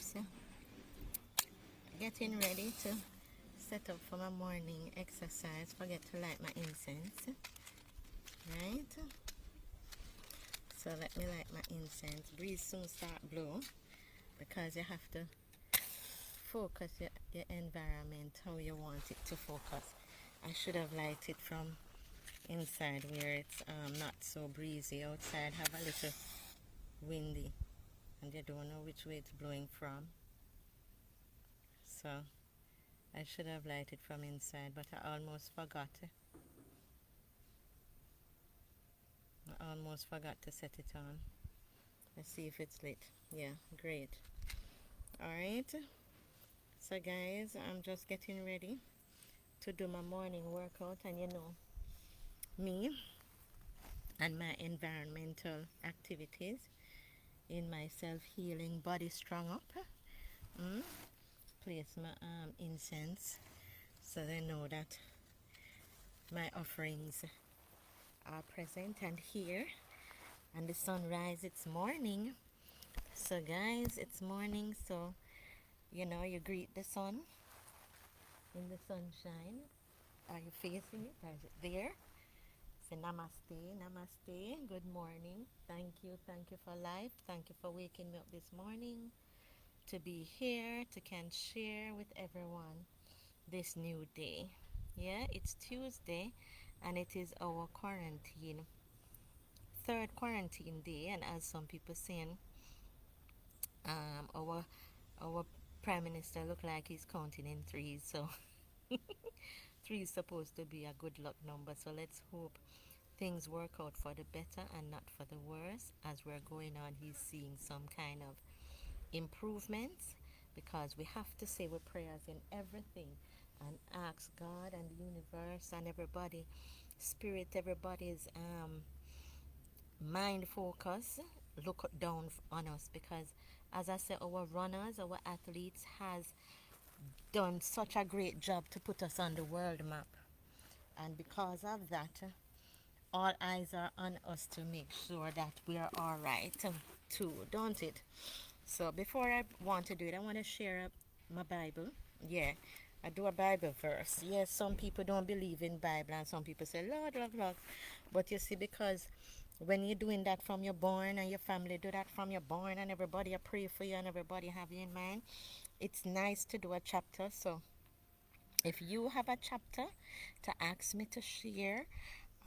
loves. Getting ready to set up for my morning exercise. Forget to light my incense. Right? So let me light my incense. Breeze soon start blow because you have to focus your environment how you want it to focus. I should have lighted from inside where it's not so breezy. Outside have a little windy and you don't know which way it's blowing from. So I should have lighted from inside, but I almost forgot. I almost forgot to set it on. Let's see if it's lit. Yeah, great. Alright. So guys, I'm just getting ready to do my morning workout, and you know me and my environmental activities in my self-healing body strong up. Place my incense so they know that my offerings are present and here. And the sunrise, it's morning. So guys, it's morning, so you know you greet the sun in the sunshine. Are you facing it? Is it there? Say namaste, namaste, good morning. Thank you for life. Thank you for waking me up this morning to be here, to can share with everyone this new day. Yeah, it's Tuesday and it is our quarantine, third quarantine day, and as some people saying, our prime minister look like he's counting in threes, so three is supposed to be a good luck number, so let's hope things work out for the better and not for the worse. As we're going on, he's seeing some kind of improvements, because we have to say our prayers in everything and ask God and the universe and everybody, spirit, everybody's mind focus, look down on us, because as I said, our runners, our athletes has done such a great job to put us on the world map, and because of that, all eyes are on us to make sure that we are all right too, don't it? So before I want to do it, I want to share my Bible. Yeah, I do a Bible verse. Yes, some people don't believe in Bible, and some people say, Lord, Lord, Lord. But you see, because when you're doing that from your born and your family do that from your born and everybody pray for you and everybody have you in mind, it's nice to do a chapter. So if you have a chapter to ask me to share,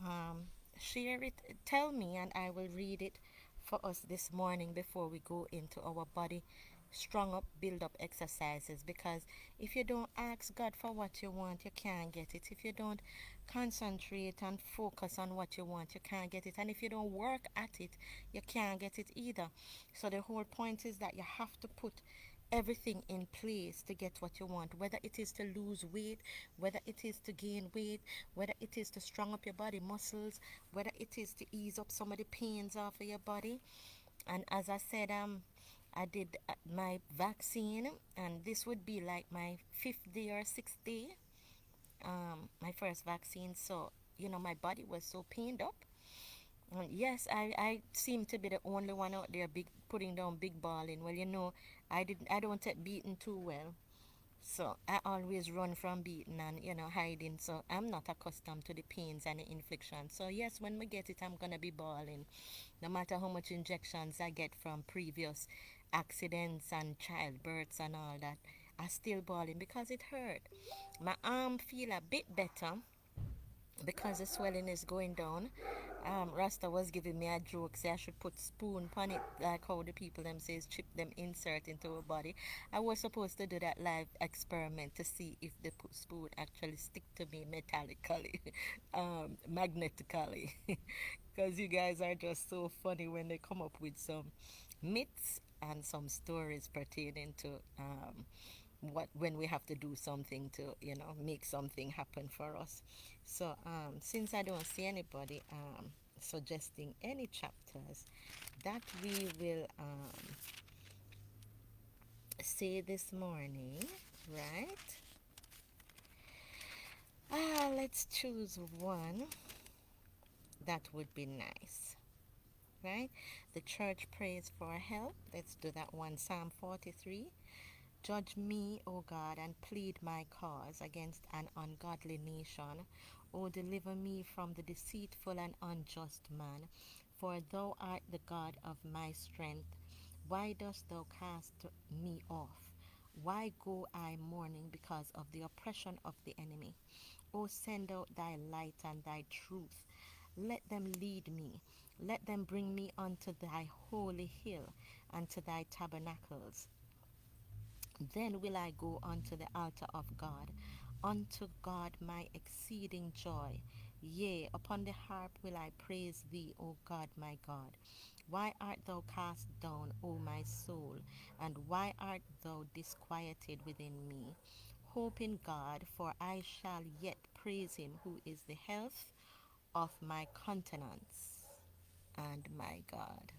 um, share it, tell me, and I will read it for us this morning before we go into our body strong up, build up exercises. Because if you don't ask God for what you want, you can't get it. If you don't concentrate and focus on what you want, you can't get it. And if you don't work at it, you can't get it either. So the whole point is that you have to put everything in place to get what you want, whether it is to lose weight, whether it is to gain weight, whether it is to strong up your body muscles, whether it is to ease up some of the pains off of your body. And as I said, I did my vaccine, and this would be like my fifth day or sixth day, my first vaccine. So you know my body was so pained up. Yes, I seem to be the only one out there big putting down big balling. Well, you know, I don't take beating too well. So I always run from beating and hiding. So I'm not accustomed to the pains and the infliction. So yes, when we get it, I'm gonna be bawling. No matter how much injections I get from previous accidents and childbirths and all that, I still bawling because it hurt. My arm feel a bit better because the swelling is going down. Rasta was giving me a joke, say I should put spoon on it, like how the people them says chip them insert into our body. I was supposed to do that live experiment to see if the spoon actually stick to me metallically, magnetically, because you guys are just so funny when they come up with some myths and some stories pertaining to what when we have to do something to make something happen for us. So since I don't see anybody suggesting any chapters that we will say this morning, right? Let's choose one that would be nice. right? The church prays for help. Let's do that one. Psalm 43. Judge me, O God, and plead my cause against an ungodly nation. O deliver me from the deceitful and unjust man, for thou art the God of my strength. Why dost thou cast me off? Why go I mourning because of the oppression of the enemy? O send out thy light and thy truth. Let them lead me. Let them bring me unto thy holy hill and to thy tabernacles. Then will I go unto the altar of God, unto God my exceeding joy. Yea, upon the harp will I praise thee, O God my God. Why art thou cast down, O my soul? And why art thou disquieted within me? Hope in God, for I shall yet praise him, who is the health of my countenance and my God.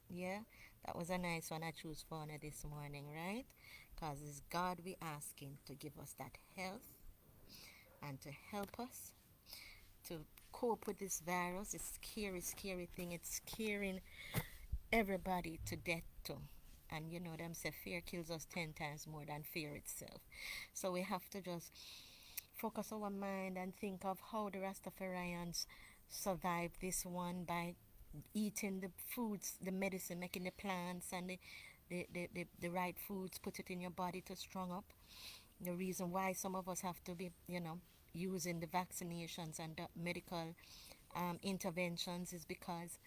Yeah, that was a nice one I choose for honor this morning, right? Because it's God we asking to give us that health and to help us to cope with this virus. It's scary, scary thing. It's scaring everybody to death too. And you know them say fear kills us 10 times more than fear itself. So we have to just focus our mind and think of how the Rastafarians survive this one by eating the foods, the medicine, making the plants and the right foods, put it in your body to strong up. The reason why some of us have to be, using the vaccinations and the medical interventions is because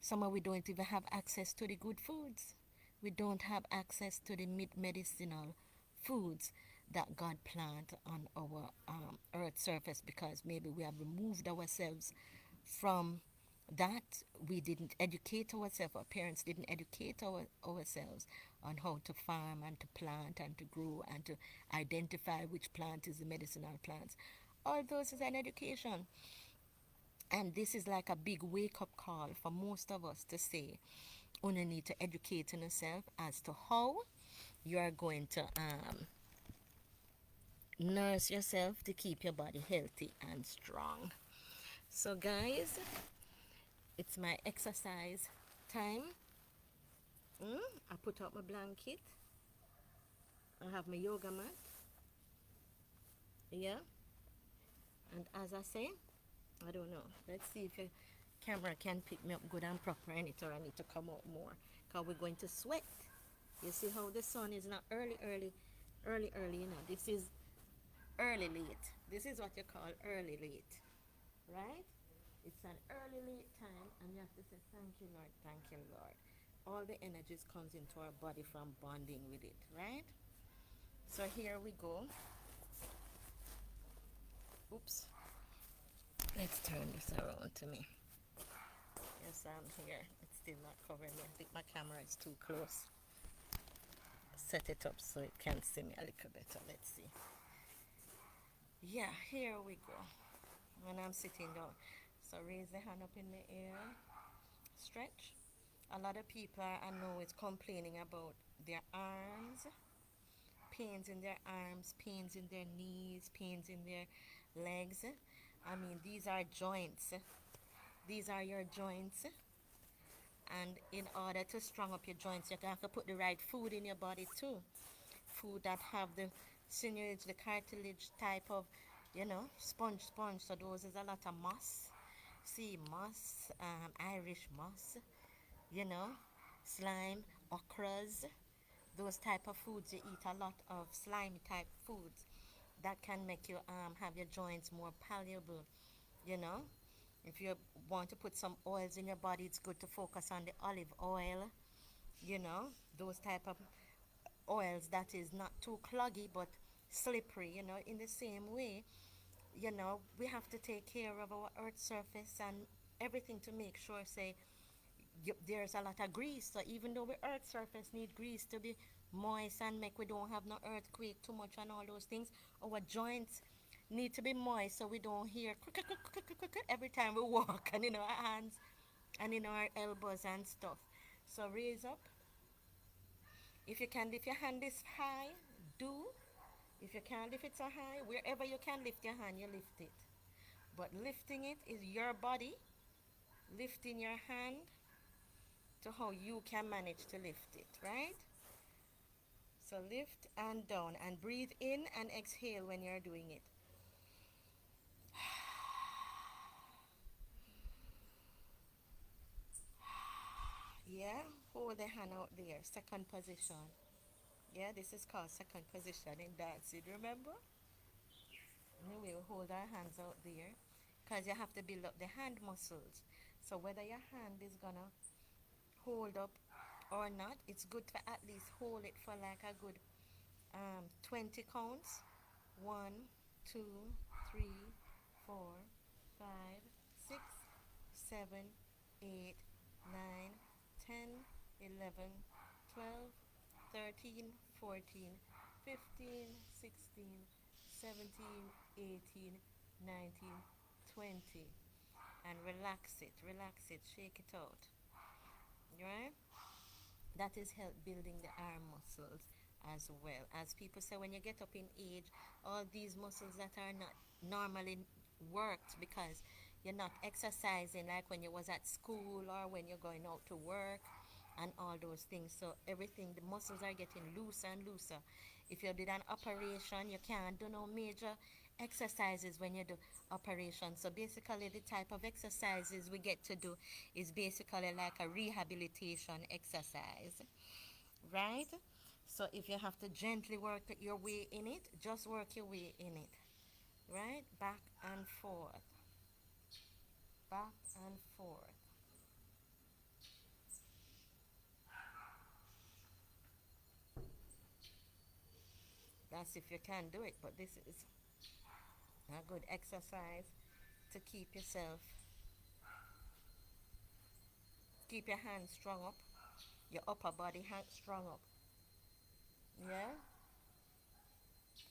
some of we don't even have access to the good foods. We don't have access to the medicinal foods that God planted on our earth surface because maybe we have removed ourselves from that. We didn't educate ourselves, our parents didn't educate ourselves on how to farm and to plant and to grow and to identify which plant is the medicinal plants. All those is an education. And this is like a big wake up call for most of us to say, you need to educate yourself as to how you are going to nurse yourself to keep your body healthy and strong. So, guys, it's my exercise time. I put out my blanket. I have my yoga mat. Yeah. And as I say, I don't know. Let's see if your camera can pick me up good and proper in it, or I need to come out more. Because we're going to sweat. You see how the sun is not early, This is early late. This is what you call early late. Right? It's an early late time, and you have to say, thank you, Lord, thank you, Lord. All the energies comes into our body from bonding with it, right? So here we go. Oops. Let's turn this around to me. Yes, I'm here. It's still not covering me. I think my camera is too close. Set it up so it can see me a little better. Let's see. Yeah, here we go. When I'm sitting down. So raise the hand up in the air. Stretch. A lot of people I know is complaining about their arms, pains in their arms, pains in their knees, pains in their legs. I mean, these are joints. These are your joints. And in order to strong up your joints, you have to put the right food in your body too. Food that have the sinews, the cartilage type of, sponge. So those is a lot of moss. See, moss, Irish moss, you know, slime, okras, those type of foods. You eat a lot of slimy type foods that can make you have your joints more palleable, you know. If you want to put some oils in your body, it's good to focus on the olive oil, those type of oils that is not too cloggy but slippery, in the same way, we have to take care of our earth surface and everything to make sure, say, there's a lot of grease. So even though the earth surface need grease to be moist and make we don't have no earthquake too much and all those things, our joints need to be moist so we don't hear every time we walk and in our hands and in our elbows and stuff. So raise up. If you can lift your hand this high, do. If you can't lift it so high, wherever you can lift your hand, you lift it. But lifting it is your body, lifting your hand to how you can manage to lift it, right? So lift and down and breathe in and exhale when you're doing it. Yeah, hold the hand out there, second position. Yeah, this is called second position in dancing, remember? We will hold our hands out there because you have to build up the hand muscles. So whether your hand is gonna hold up or not, it's good to at least hold it for like a good 20 counts. 1, 2, 3, 4, 5, 6, 7, 8, 9, 10, 11, 12, 13, 14, 15, 16, 17, 18, 19, 20. And relax it, shake it out. Right? That is help building the arm muscles as well. As people say, when you get up in age, all these muscles that are not normally worked because you're not exercising like when you was at school or when you're going out to work and all those things. So everything, the muscles are getting looser and looser. If you did an operation, you can't do no major exercises when you do operation. So basically the type of exercises we get to do is basically like a rehabilitation exercise, right? So if you have to gently work your way in it, just work your way in it, right? Back and forth, back and forth. That's if you can do it, but this is a good exercise to keep your hands strong up, your upper body hand strong up. Yeah?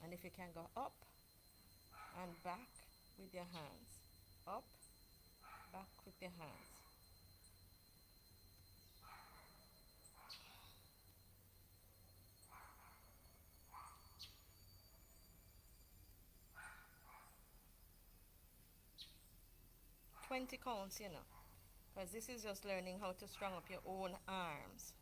And if you can go up and back with your hands. Up, back with your hands. 20 counts, you know. Because this is just learning how to strong up your own arms.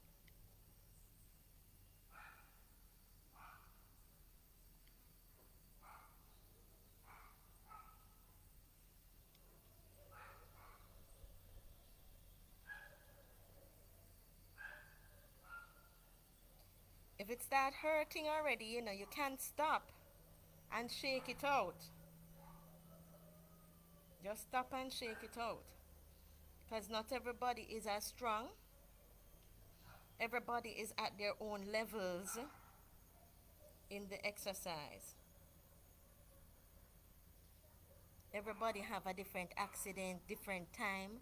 If it starts hurting already, you know, you can't stop and shake it out. Just stop and shake it out. Because not everybody is as strong. Everybody is at their own levels in the exercise. Everybody have a different accident, different time.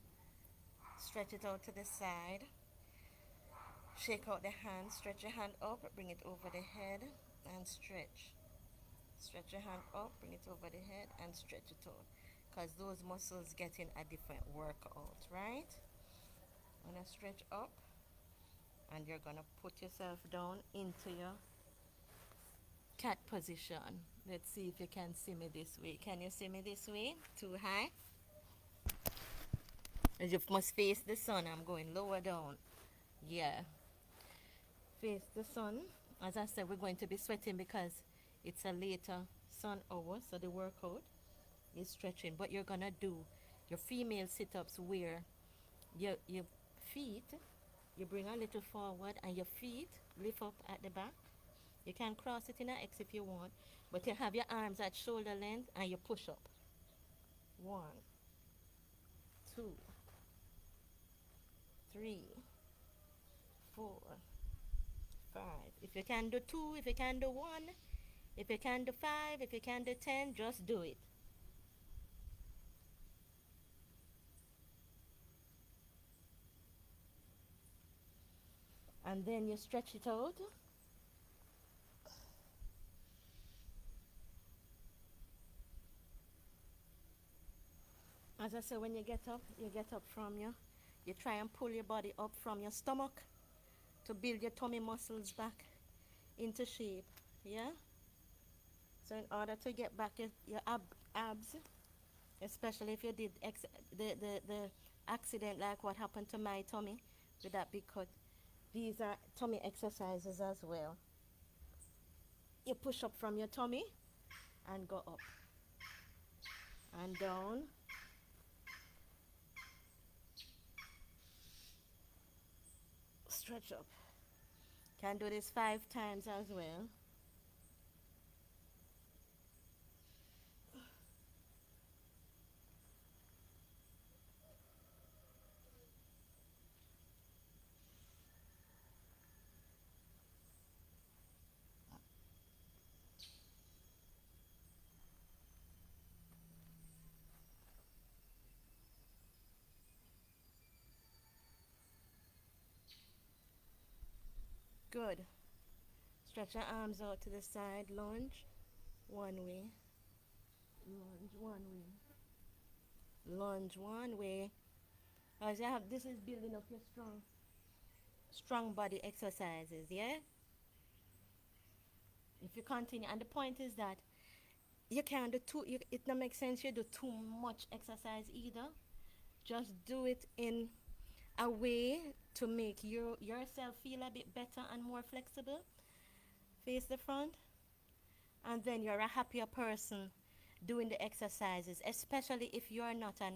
Stretch it out to the side. Shake out the hand, stretch your hand up, bring it over the head and stretch. Stretch your hand up, bring it over the head and stretch it out. Because those muscles getting a different workout, right? Gonna stretch up and you're gonna put yourself down into your cat position. Let's see if you can see me this way. Can you see me this way? Too high? You must face the sun. I'm going lower down. Yeah. Face the sun. As I said, we're going to be sweating because it's a later sun hour, so the workout is stretching. But you're gonna do your female sit-ups where your feet, you bring a little forward and your feet lift up at the back. You can cross it in an X if you want, but you have your arms at shoulder length and you push up. 1, 2, 3, 4, 5. If you can do 2, if you can do 1, if you can do 5, if you can do 10, just do it. And then you stretch it out. As I said, when you get up from you try and pull your body up from your stomach to build your tummy muscles back into shape. Yeah? So in order to get back your abs, especially if you did the accident like what happened to my tummy with that big cut. These are tummy exercises as well. You push up from your tummy and go up and down. Stretch up. Can do this 5 times as well. Good. Stretch your arms out to the side. Lunge one way. Lunge one way. Lunge one way. As you have, this is building up your strong body exercises, yeah? If you continue, and the point is that you can't do it don't make sense you do too much exercise either. Just do it in a way to make yourself feel a bit better and more flexible. Face the front, and then you're a happier person doing the exercises, especially if you're not an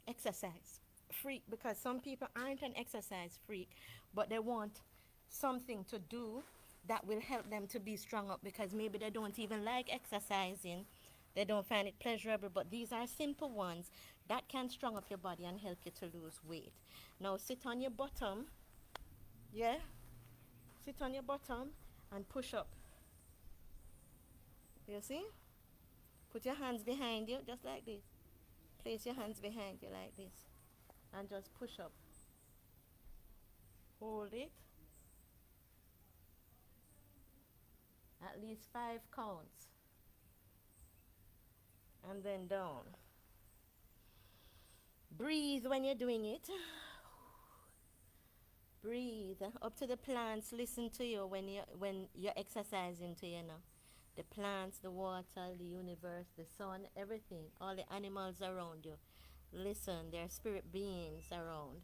exercise freak, because some people aren't an exercise freak, but they want something to do that will help them to be strong up, because maybe they don't even like exercising, they don't find it pleasurable, but these are simple ones that can strong up your body and help you to lose weight. Now sit on your bottom, yeah, sit on your bottom and push up. You see? Put your hands behind you, just like this. Place your hands behind you like this. And just push up. Hold it. At least 5 counts. And then down. Breathe when you're doing it. Breathe. Up to the plants, listen to you when you're exercising to you now. The plants, the water, the universe, the sun, everything, all the animals around you. Listen, there are spirit beings around.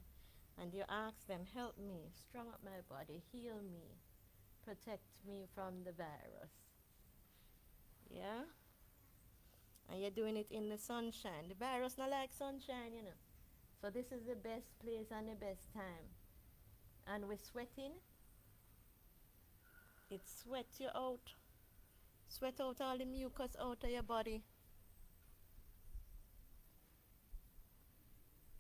And you ask them, help me, strong up my body, heal me, protect me from the virus. Yeah? And you're doing it in the sunshine. The virus not like sunshine, you know. So this is the best place and the best time. And with sweating, it sweats you out. Sweat out all the mucus out of your body.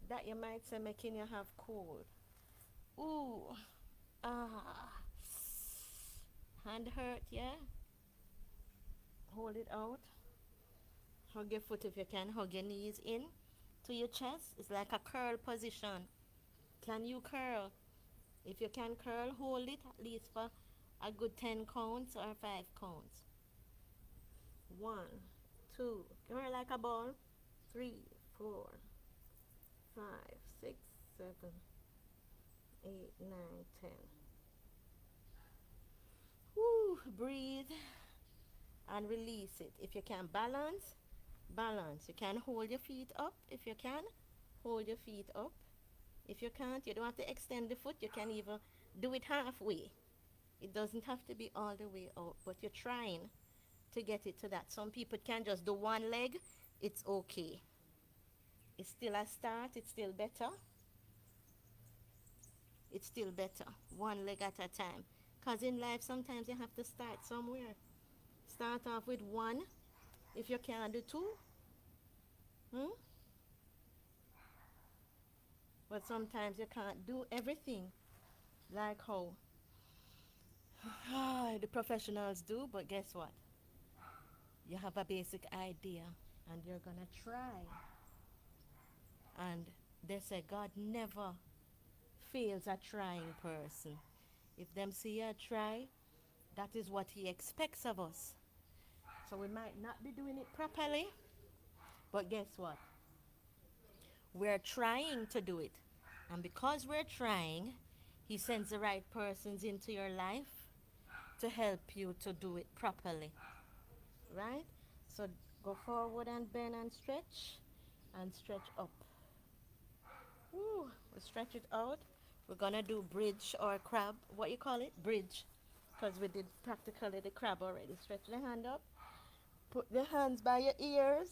That you might say making you have cold. Ooh. Ah. Hand hurt, yeah? Hold it out. Hug your foot if you can. Hug your knees in to your chest. It's like a curl position. Can you curl? If you can curl, hold it at least for a good 10 counts or 5 counts. 1, 2, curl like a ball. 3, 4, 5, 6, 7, 8, 9, 10. Woo, breathe and release it. If you can balance, balance. You can hold your feet up. If you can, hold your feet up. If you can't, you don't have to extend the foot. You can even do it halfway. It doesn't have to be all the way out, but you're trying to get it to that. Some people can just do one leg. It's okay. It's still a start. It's still better. It's still better. One leg at a time. Because in life, sometimes you have to start somewhere. Start off with one. If you can't do two, but sometimes you can't do everything like how the professionals do. But guess what? You have a basic idea and you're gonna try. And they say God never fails a trying person. If them see you try, that is what he expects of us. So we might not be doing it properly, but guess what? We're trying to do it. And because we're trying, he sends the right persons into your life to help you to do it properly. Right? So go forward and bend and stretch and stretch up. Woo. We stretch it out. We're gonna do bridge or crab. What you call it? Bridge. Because we did practically the crab already. Stretch the hand up. Put the hands by your ears.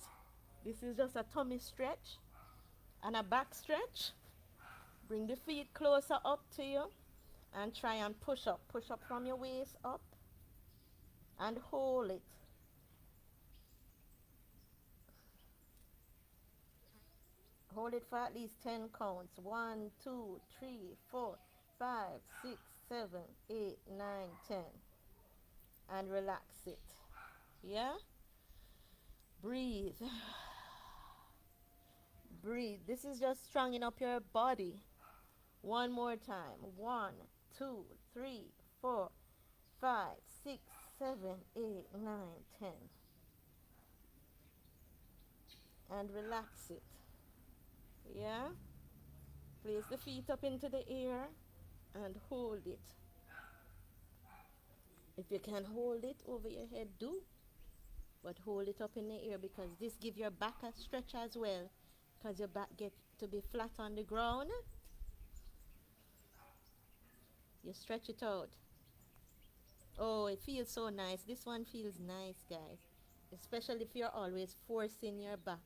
This is just a tummy stretch and a back stretch. Bring the feet closer up to you and try and push up. Push up from your waist up and hold it. Hold it for at least 10 counts. 1, 2, 3, 4, 5, 6, 7, 8, 9, 10. And relax it. Yeah? Breathe. Breathe. This is just stronging up your body. One more time. 1, 2, 3, 4, 5, 6, 7, 8, 9, 10. And relax it. Yeah? Place the feet up into the air and hold it. If you can hold it over your head, do. But hold it up in the air because this gives your back a stretch as well. Because your back gets to be flat on the ground. You stretch it out. Oh, it feels so nice. This one feels nice, guys. Especially if you're always forcing your back,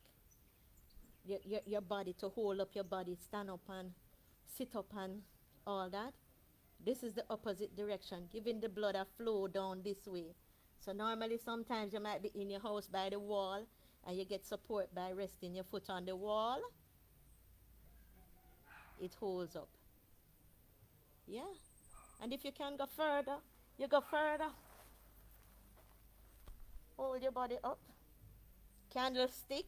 your body to hold up your body, stand up and sit up and all that. This is the opposite direction, giving the blood a flow down this way. So normally sometimes you might be in your house by the wall and you get support by resting your foot on the wall. It holds up. Yeah. And if you can go further, you go further. Hold your body up. Candlestick.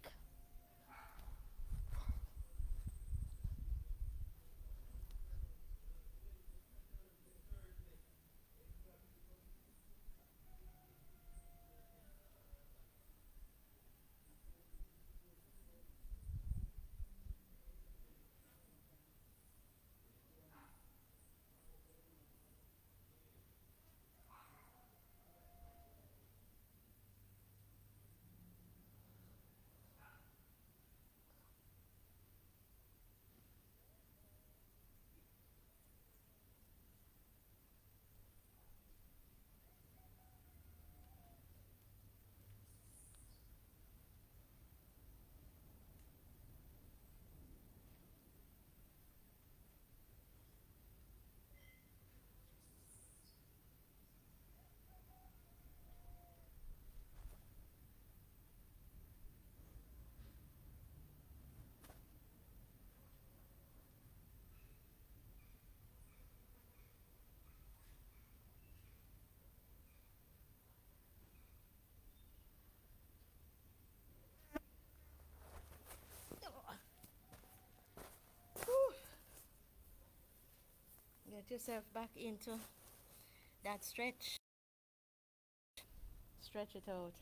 Get yourself back into that stretch. Stretch it out.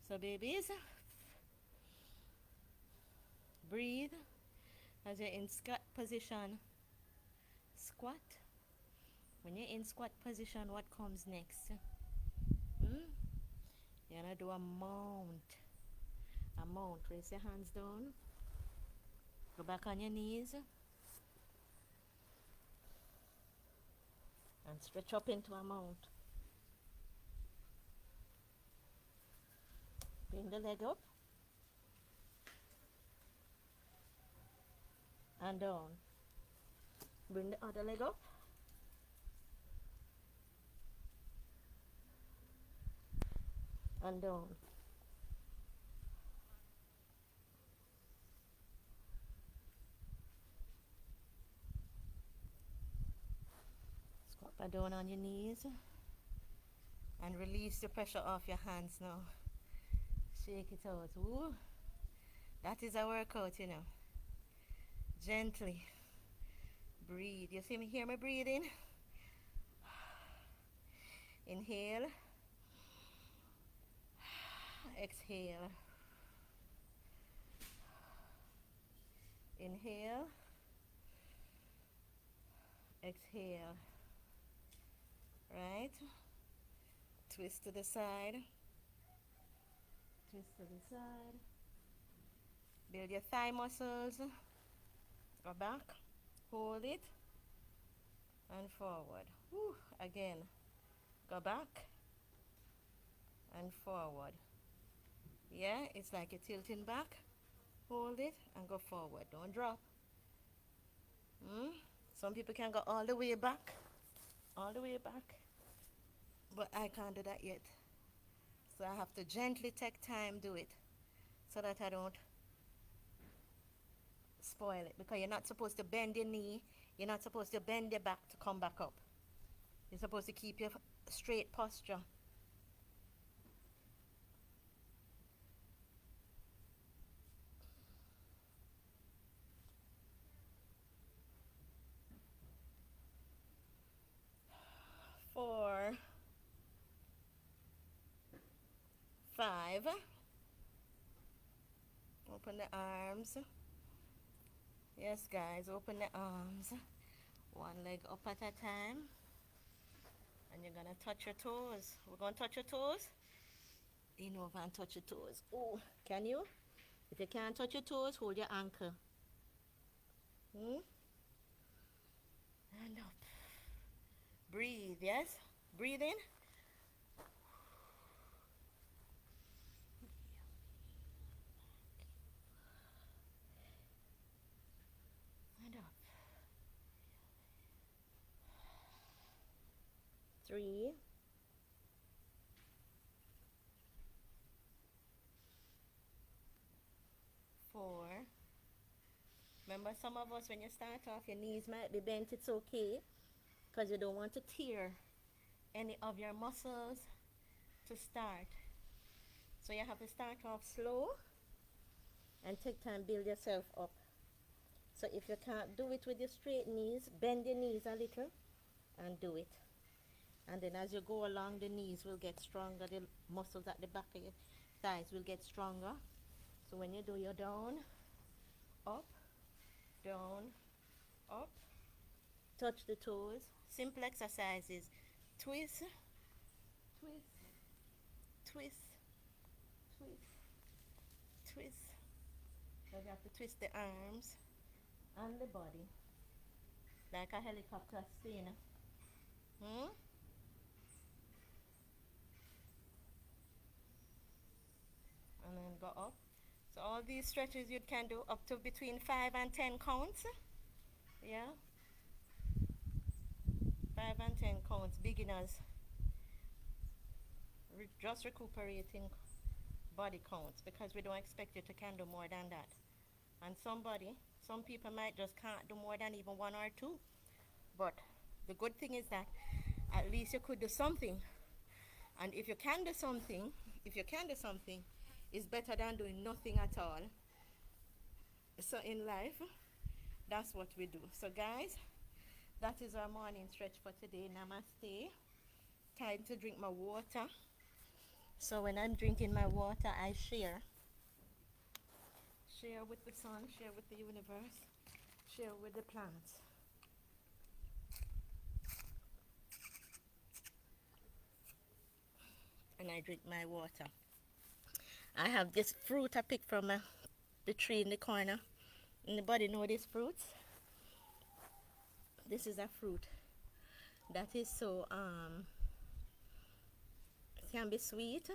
So babies, breathe as you're in squat position. Squat. When you're in squat position, what comes next? You're gonna do a mount. A mount. Raise your hands down. Go back on your knees. And stretch up into a mount. Bring the leg up. And down. Bring the other leg up. And down. Squat down on your knees. And release the pressure off your hands now. Shake it out. Ooh. That is a workout, you know. Gently. Breathe. You see me? Hear me breathing? Inhale. Exhale. Inhale. Exhale. Right? Twist to the side. Twist to the side. Build your thigh muscles. Go back. Hold it. And forward. Whew. Again. Go back. And forward. Yeah, it's like you're tilting back. Hold it and go forward. Don't drop. Mm? Some people can go all the way back. All the way back. But I can't do that yet. So I have to gently take time do it. So that I don't spoil it. Because you're not supposed to bend your knee. You're not supposed to bend your back to come back up. You're supposed to keep your straight posture. Four, five. Open the arms. Yes, guys, open the arms. One leg up at a time. And you're going to touch your toes. We're going to touch your toes. Lean over and touch your toes. Oh, can you? If you can't touch your toes, hold your ankle. And up. Breathe, yes? Breathe in. And up. 3, 4. Remember, some of us, when you start off, your knees might be bent. It's okay. Because you don't want to tear any of your muscles to start. So you have to start off slow and take time build yourself up. So if you can't do it with your straight knees, bend your knees a little and do it. And then as you go along, the knees will get stronger. The muscles at the back of your thighs will get stronger. So when you do your down, up, down, up, touch the toes. Simple exercises. Twist, twist, twist, twist, twist. So you have to twist the arms and the body like a helicopter spin. And then go up. So all these stretches you can do up to between 5 and 10 counts. Yeah. 5 and 10 counts. Beginners. Just recuperating body counts because we don't expect you to can do more than that. And some people might just can't do more than even 1 or 2. But the good thing is that at least you could do something. And if you can do something, it's better than doing nothing at all. So in life, that's what we do. So guys, that is our morning stretch for today. Namaste. Time to drink my water. So when I'm drinking my water, I share with the sun, share with the universe, share with the plants. And I drink my water. I have this fruit I picked from the tree in the corner. Anybody know this fruit? This is a fruit that is so it can be sweet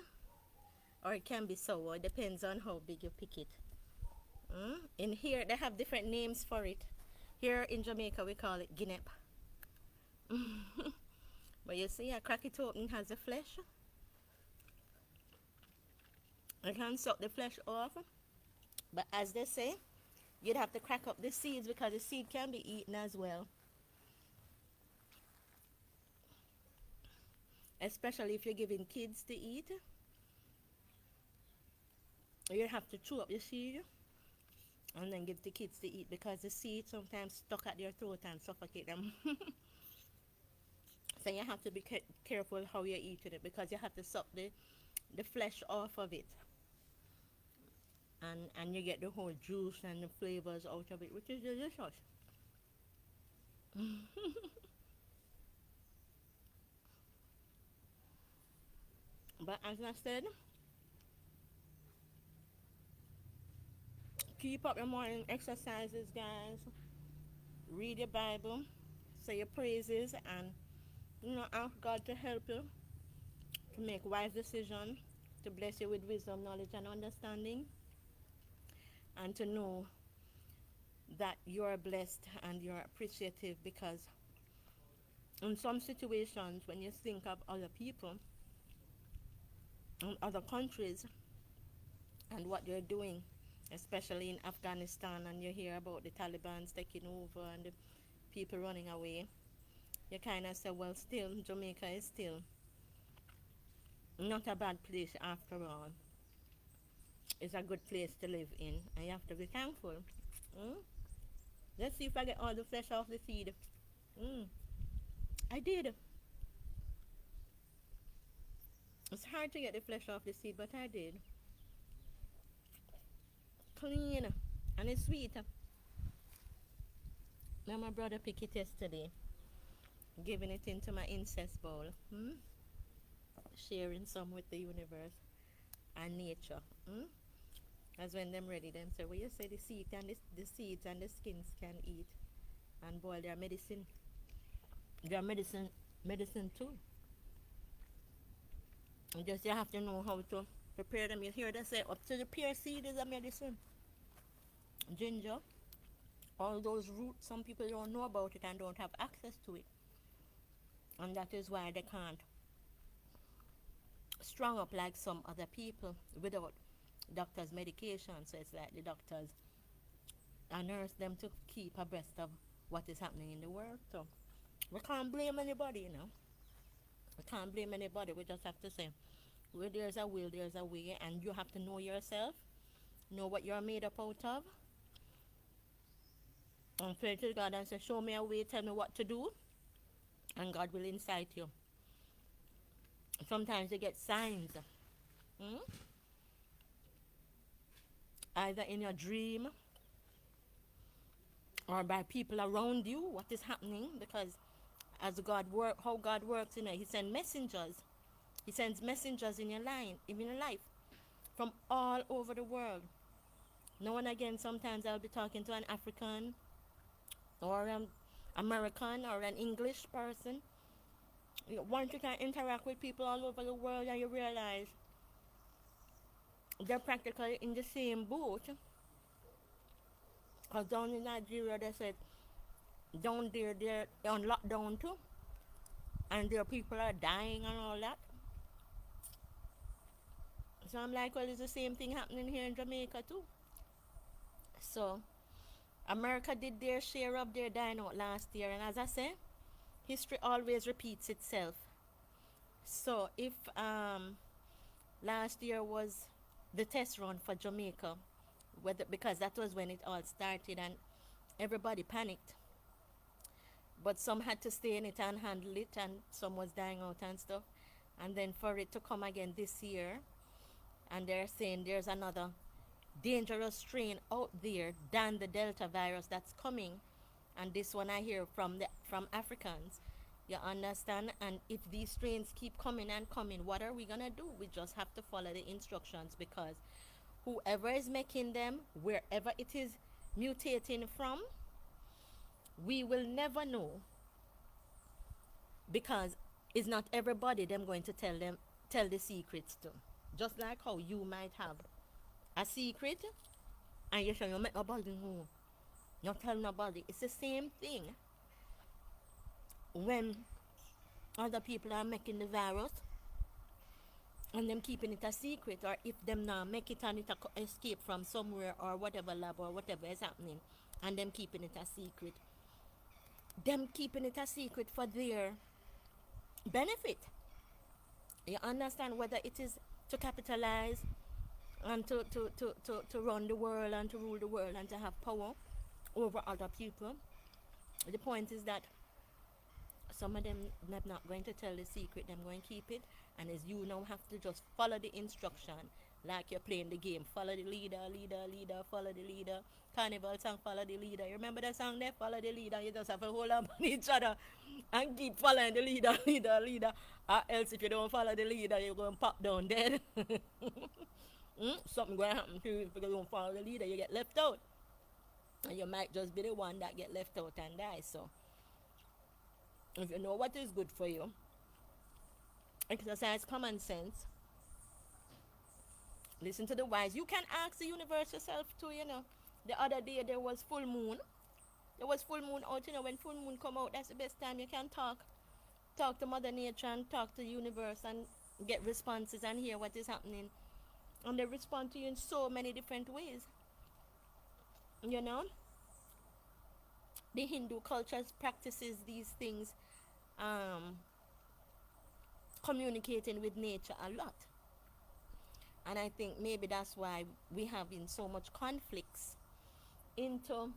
or it can be sour. It depends on how big you pick it. In here they have different names for it. Here in Jamaica we call it guinep. But you see, I crack it open, it has the flesh. I can suck the flesh off, but as they say, you'd have to crack up the seeds because the seed can be eaten as well. Especially if you're giving kids to eat, you have to chew up the seed and then give the kids to eat because the seed sometimes stuck at their throat and suffocate them. So you have to be careful how you're eating it because you have to suck the flesh off of it. And you get the whole juice and the flavors out of it, which is delicious. But as I said, Keep up your morning exercises, guys. Read your Bible, say your praises, and ask God to help you to make wise decisions, to bless you with wisdom, knowledge, and understanding, and to know that you're blessed and you're appreciative because in some situations when you think of other people in other countries and what they're doing, especially in Afghanistan, and you hear about the Taliban's taking over and the people running away, you kind of say, well, still, Jamaica is still not a bad place after all. It's a good place to live in, and you have to be thankful. Mm? Let's see if I get all the flesh off the seed. Mm. I did. It's hard to get the flesh off the seed, but I did. Clean, and it's sweet. Now my brother picked it yesterday, giving it into my incest bowl. Sharing some with the universe and nature. As when them ready, them say, well, you say the seeds and the skins can eat, and boil their medicine. Their medicine too. And just you have to know how to prepare them. You hear they say up to the pear seed is a medicine. Ginger, all those roots, some people don't know about it and don't have access to it. And that is why they can't strong up like some other people without doctor's medication. So it's like the doctors and nurse them to keep abreast of what is happening in the world. So we can't blame anybody, We can't blame anybody. We just have to say, where there's a will, there's a way, and you have to know yourself, know what you're made up out of, and pray to God and say, show me a way, tell me what to do, and God will incite you. Sometimes you get signs, either in your dream or by people around you, what is happening, because as how God works, He sends messengers. He sends messengers in your life, from all over the world. Now and again, sometimes I'll be talking to an African or an American or an English person. Once you can interact with people all over the world and you realize they're practically in the same boat. Because down in Nigeria, they said, down there, they're on lockdown too. And their people are dying and all that. So I'm like, well, it's the same thing happening here in Jamaica too. So America did their share of their dying out last year. And as I say, history always repeats itself. So if last year was the test run for Jamaica, because that was when it all started and everybody panicked. But some had to stay in it and handle it, and some was dying out and stuff. And then for it to come again this year, and they're saying there's another dangerous strain out there than the Delta virus that's coming. And this one I hear from Africans. You understand? And if these strains keep coming and coming, what are we gonna do? We just have to follow the instructions, because whoever is making them, wherever it is mutating from, we will never know, because it's not everybody them going to tell the secrets to. Just like how you might have a secret and you say you make nobody know, not tell nobody. It's the same thing when other people are making the virus and them keeping it a secret, or if them now make it and it escape from somewhere or whatever lab or whatever is happening, and them keeping it a secret. Them keeping it a secret for their benefit. You understand? Whether it is to capitalize and to run the world and to rule the world and to have power over other people. The point is that some of them are not going to tell the secret, they're going to keep it, and as you now have to just follow the instruction like you're playing the game. Follow the leader, follow the leader. Carnival song, follow the leader. You remember that song there? Follow the leader. You just have to hold up on each other and keep following the leader. Or else if you don't follow the leader, you're going to pop down dead. Something going to happen to you if you don't follow the leader. You get left out, and you might just be the one that get left out and die. So, if you know what is good for you, exercise common sense, listen to the wise. You can ask the universe yourself too. The other day there was full moon. There was full moon out. When full moon come out, that's the best time you can talk to Mother Nature and talk to the universe and get responses and hear what is happening. And they respond to you in so many different ways. You know, the Hindu cultures practices these things, um, communicating with nature a lot. And I think maybe that's why we have in so much conflicts into.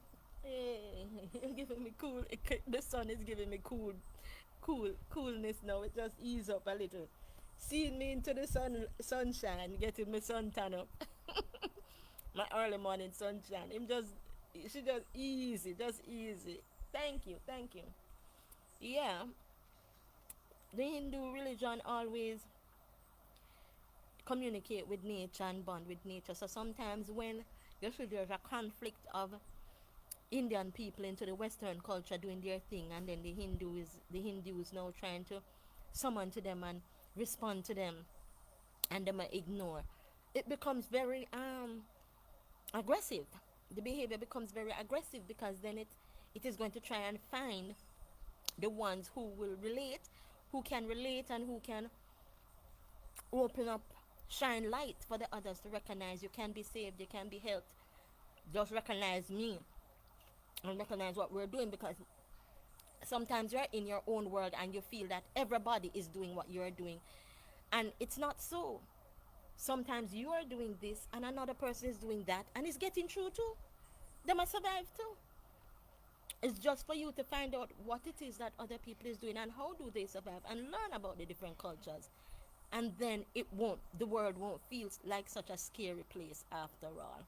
Hey, you're giving me cool. The sun is giving me coolness now. It just ease up a little. Seeing me into the sunshine, getting my suntan up. My early morning sunshine. She just easy, just easy. Thank you. Yeah, the Hindu religion always communicate with nature and bond with nature. So sometimes when you see there's a conflict of Indian people into the Western culture doing their thing, and then the Hindus now trying to summon to them and respond to them, and them ignore. It becomes very aggressive. The behavior becomes very aggressive because then it is going to try and find the ones who will relate, who can relate, and who can open up, shine light for the others to recognize you can be saved, you can be helped. Just recognize me and recognize what we're doing, because sometimes you're in your own world and you feel that everybody is doing what you're doing, and it's not so. Sometimes you are doing this and another person is doing that and it's getting through too. They must survive too. It's just for you to find out what it is that other people is doing and how do they survive, and learn about the different cultures. And then the world won't feel like such a scary place after all.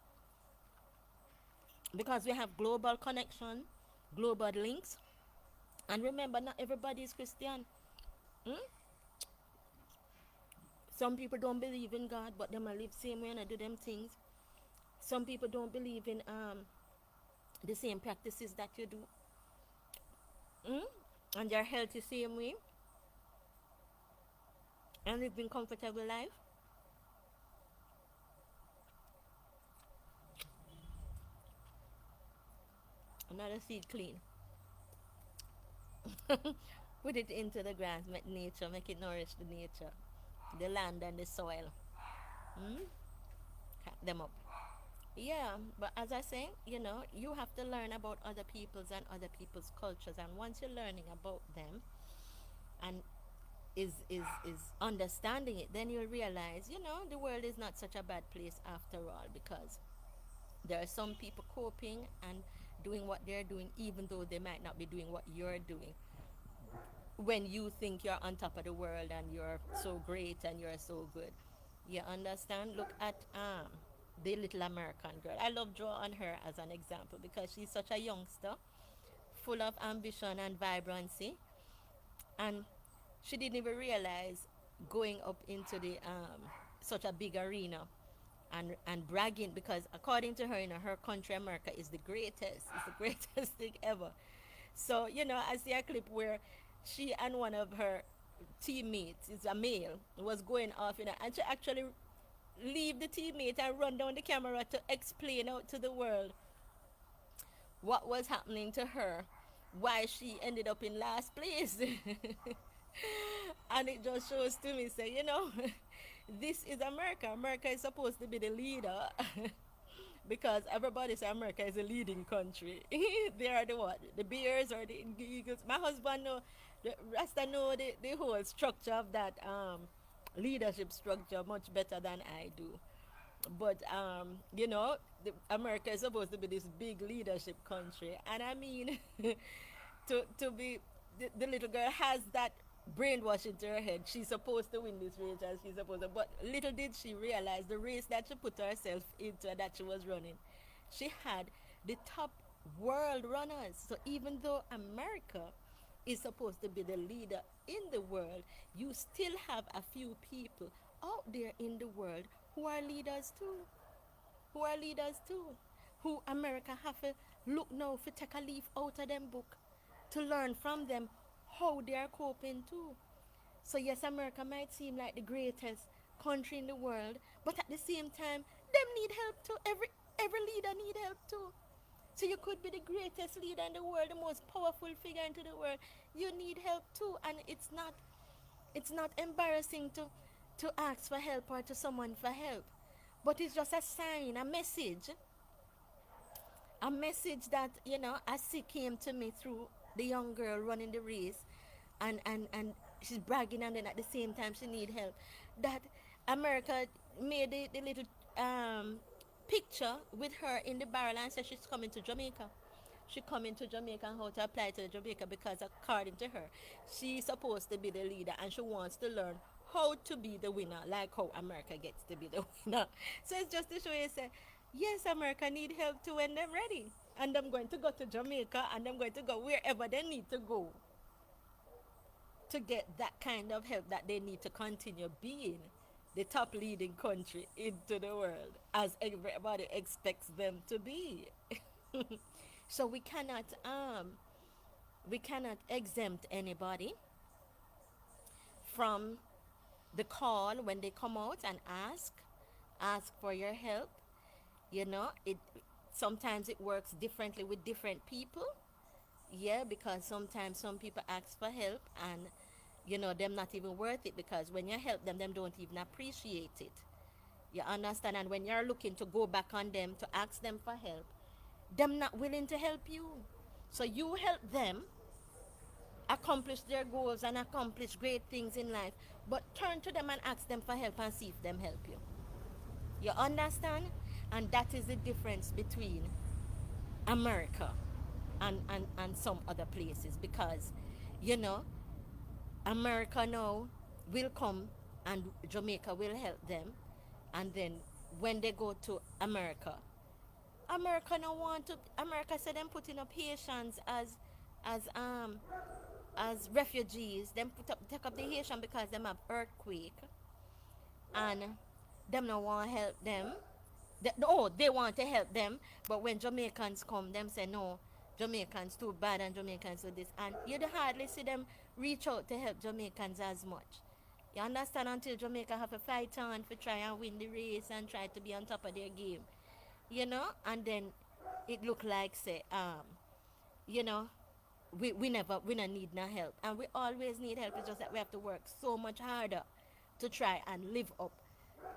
Because we have global connection, global links, and remember, not everybody is Christian. Hmm? Some people don't believe in God, but they might live same way and do them things. Some people don't believe in the same practices that you do, and they're healthy same way and living comfortable life. Another seed clean. Put it into the grass, make nature, make it nourish the nature, the land and the soil. Mm? Cut them up. Yeah, but as I say, you have to learn about other people's and other people's cultures, and once you're learning about them and is understanding it, then you'll realize, the world is not such a bad place after all, because there are some people coping and doing what they're doing, even though they might not be doing what you're doing. When you think you're on top of the world and you're so great and you're so good, you understand? Look at the little American girl. I love draw on her as an example because she's such a youngster, full of ambition and vibrancy, and she didn't even realize going up into the such a big arena and bragging, because according to her, her country America is the greatest. It's the greatest thing ever. So I see a clip where she and one of her teammates, is a male, was going off, and she actually leave the teammate and run down the camera to explain out to the world what was happening to her, why she ended up in last place. And it just shows to me, say, this is America. America is supposed to be the leader. Because everybody say America is a leading country. They are the what? The bears or the eagles. My husband know, the Rasta know the whole structure of that leadership structure much better than I do. But America is supposed to be this big leadership country, and I mean, to be the little girl has that brainwash into her head. She's supposed to win this race, and she's supposed to. But little did she realize the race that she put herself into, that she was running, she had the top world runners. So even though America is supposed to be the leader in the world, you still have a few people out there in the world who are leaders too, who are leaders too, who America have to look now for take a leaf out of them book to learn from them how they are coping too. So yes, America might seem like the greatest country in the world, but at the same time, them need help too. Every leader need help too. So you could be the greatest leader in the world, the most powerful figure into the world. You need help too, and it's not embarrassing to ask for help or to someone for help, but it's just a sign, a message that a see came to me through the young girl running the race, and she's bragging, and then at the same time she need help. That America made the little picture with her in the barrel and said she's coming to Jamaica. She coming to Jamaica and how to apply to Jamaica because according to her, she's supposed to be the leader and she wants to learn how to be the winner, like how America gets to be the winner. So it's just to show you, say, yes, America need help too when they're ready. And I'm going to go to Jamaica and I'm going to go wherever they need to go to get that kind of help that they need to continue being the top leading country into the world as everybody expects them to be. So we cannot exempt anybody from the call when they come out and ask for your help. It sometimes it works differently with different people. Yeah, because sometimes some people ask for help and them not even worth it, because when you help them don't even appreciate it. You understand? And when you're looking to go back on them to ask them for help, them not willing to help you. So you help them accomplish their goals and accomplish great things in life, but turn to them and ask them for help and see if them help you. You understand? And that is the difference between America and some other places, because you know America now will come and Jamaica will help them, and then when they go to America no want to. America said them putting up Haitians as um as refugees. Them take up the Haitian because them have earthquake, and them no want help them. They want to help them, but when Jamaicans come, them say no, Jamaicans too bad and Jamaicans do this, and you do hardly see them reach out to help Jamaicans as much. You understand? Until Jamaica have a fight on to try and win the race and try to be on top of their game, and then it look like say you know we don't need no help, and we always need help. It's just that we have to work so much harder to try and live up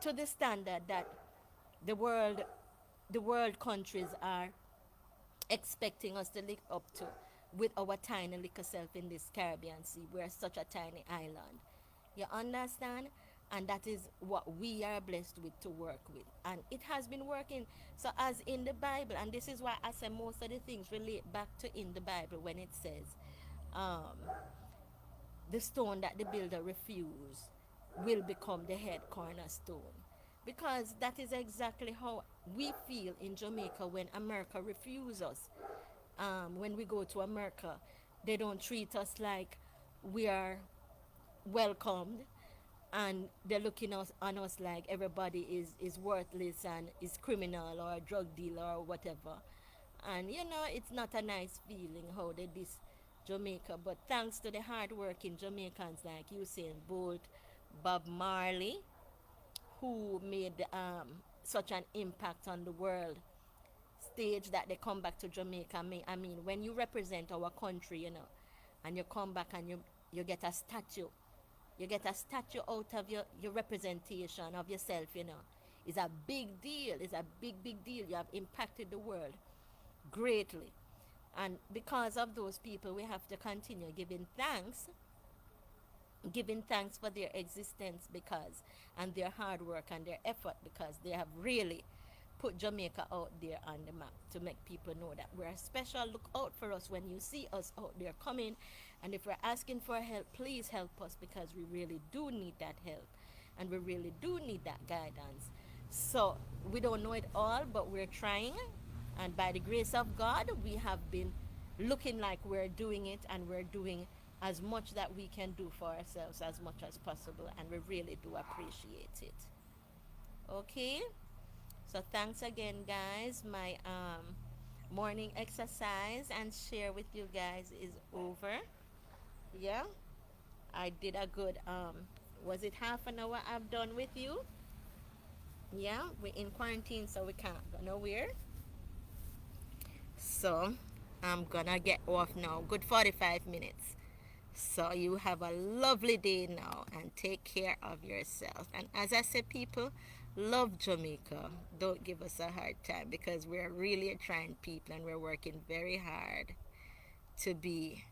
to the standard that the world the world countries are expecting us to live up to with our tiny little self in this Caribbean Sea. We're such a tiny island. You understand? And that is what we are blessed with to work with. And it has been working. So as in the Bible, and this is why I say most of the things relate back to in the Bible when it says, um, the stone that the builder refused will become the head cornerstone. Because that is exactly how we feel in Jamaica when America refuses us. When we go to America, they don't treat us like we are welcomed, and they're looking on us like everybody is worthless and is criminal or a drug dealer or whatever. And it's not a nice feeling how they this Jamaica. But thanks to the hardworking Jamaicans like Usain Bolt, Bob Marley, who made such an impact on the world stage, that they come back to Jamaica. I mean, when you represent our country, and you come back and you get a statue. You get a statue out of your representation of yourself, It's a big deal. It's a big, big deal. You have impacted the world greatly. And because of those people, we have to continue giving thanks for their existence, because and their hard work and their effort, because they have really put Jamaica out there on the map to make people know that we're special. Look out for us when you see us out there coming, and if we're asking for help, please help us, because we really do need that help and we really do need that guidance. So we don't know it all, but we're trying, and by the grace of God we have been looking like we're doing it, and we're doing as much that we can do for ourselves as much as possible, and we really do appreciate it. Okay? So thanks again, guys. My morning exercise and share with you guys is over. Yeah, I did a good was it half an hour I've done with you? Yeah, we're in quarantine, so we can't go nowhere. So I'm gonna get off now. Good 45 minutes. So you have a lovely day now and take care of yourself. And as I said, people, love Jamaica. Don't give us a hard time because we're really trying people and we're working very hard to be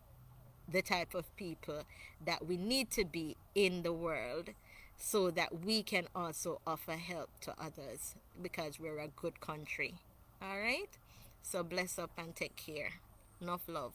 the type of people that we need to be in the world so that we can also offer help to others because we're a good country. All right? So bless up and take care. Enough love.